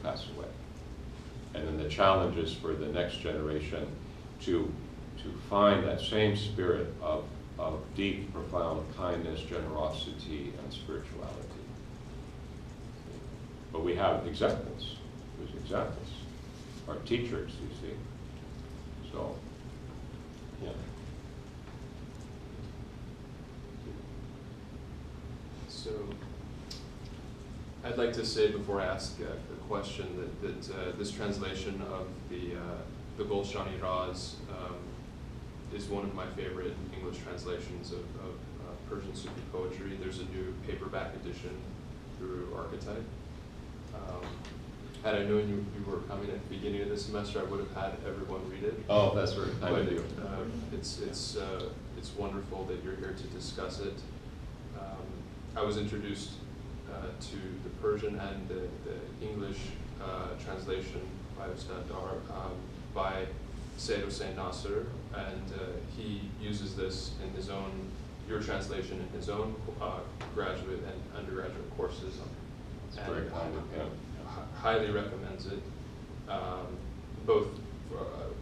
pass away. And then the challenge is for the next generation to find that same spirit of deep, profound kindness, generosity, and spirituality. But we have examples. There's examples. Our teachers, you see. So, yeah. So, I'd like to say before I ask a question that this translation of the Gulshan-e Raz is one of my favorite English translations of Persian Sufi poetry. There's a new paperback edition through Archetype. Had I known you were coming at the beginning of the semester, I would have had everyone read it. Oh, that's very kind of you. It's wonderful that you're here to discuss it. I was introduced to the Persian and the English translation by Ustad Darr by Sayyid Hossein Nasr, and he uses this in his own, your translation in his own graduate and undergraduate courses. It's very kind of him. Highly recommends it, both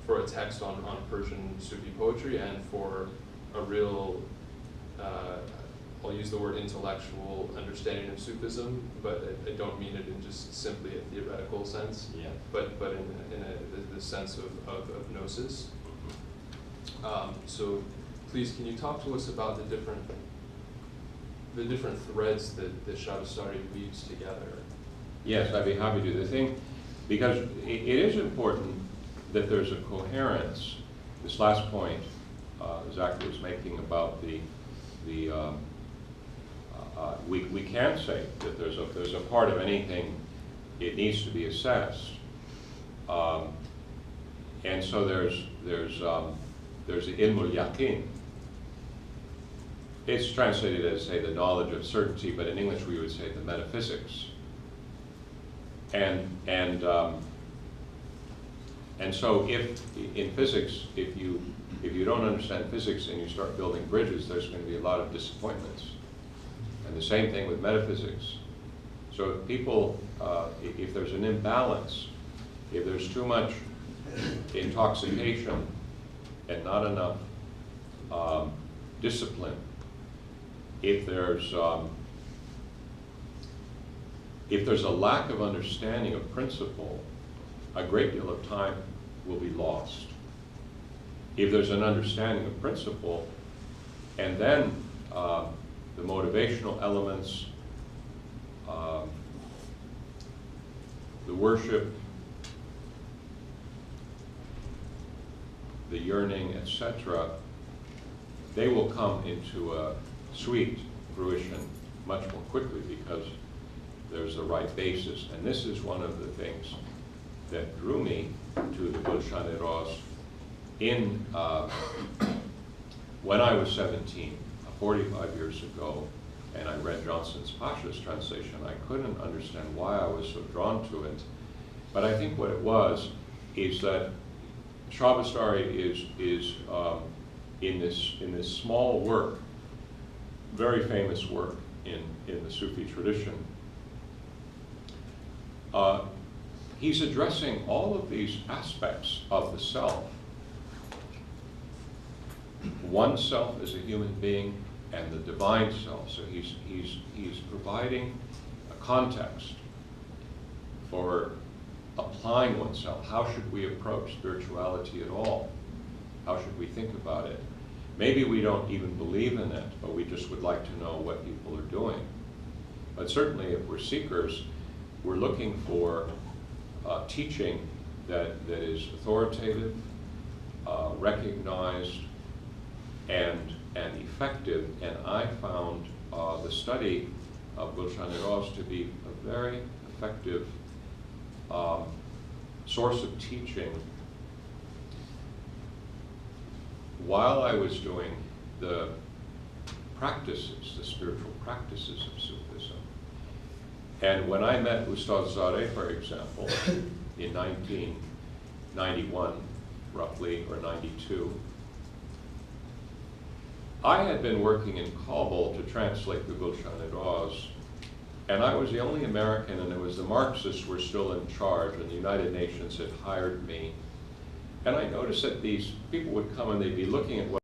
for a text on Persian Sufi poetry and for a real, I'll use the word intellectual understanding of Sufism, but I don't mean it in just simply a theoretical sense, Yeah. but in the sense of gnosis. So please, can you talk to us about the different threads that Shabastari weaves together? Yes, I'd be happy to. The thing, because it is important that there's a coherence. This last point Zachary was making about we can say that there's a part of anything, it needs to be assessed, and so there's the ilmul yaqin. It's translated as, say, the knowledge of certainty, but in English we would say the metaphysics. And so if in physics, if you don't understand physics and you start building bridges, there's going to be a lot of disappointments. And the same thing with metaphysics. So if people, if there's an imbalance, if there's too much intoxication and not enough discipline, if there's a lack of understanding of principle, a great deal of time will be lost. If there's an understanding of principle, and then the motivational elements, the worship, the yearning, etc., they will come into a sweet fruition much more quickly because there's the right basis. And this is one of the things that drew me to the Gulshan-e Raz when I was 17, 45 years ago, and I read Johnson's Pasha's translation. I couldn't understand why I was so drawn to it. But I think what it was is that Shabastari is in this small work, very famous work in the Sufi tradition. He's addressing all of these aspects of the self. One self as a human being and the divine self. So he's providing a context for applying oneself. How should we approach spirituality at all? How should we think about it? Maybe we don't even believe in it, but we just would like to know what people are doing. But certainly if we're seekers, we're looking for teaching that is authoritative, recognized, and effective. And I found the study of Gulshan-e Raz to be a very effective source of teaching while I was doing the practices, the spiritual practices of Sufism. And when I met Ustad Zadeh, for example, in 1991, roughly, or 92, I had been working in Kabul to translate the Gulshan-e Raz, And I was the only American, and it was the Marxists were still in charge, and the United Nations had hired me. And I noticed that these people would come and they'd be looking at what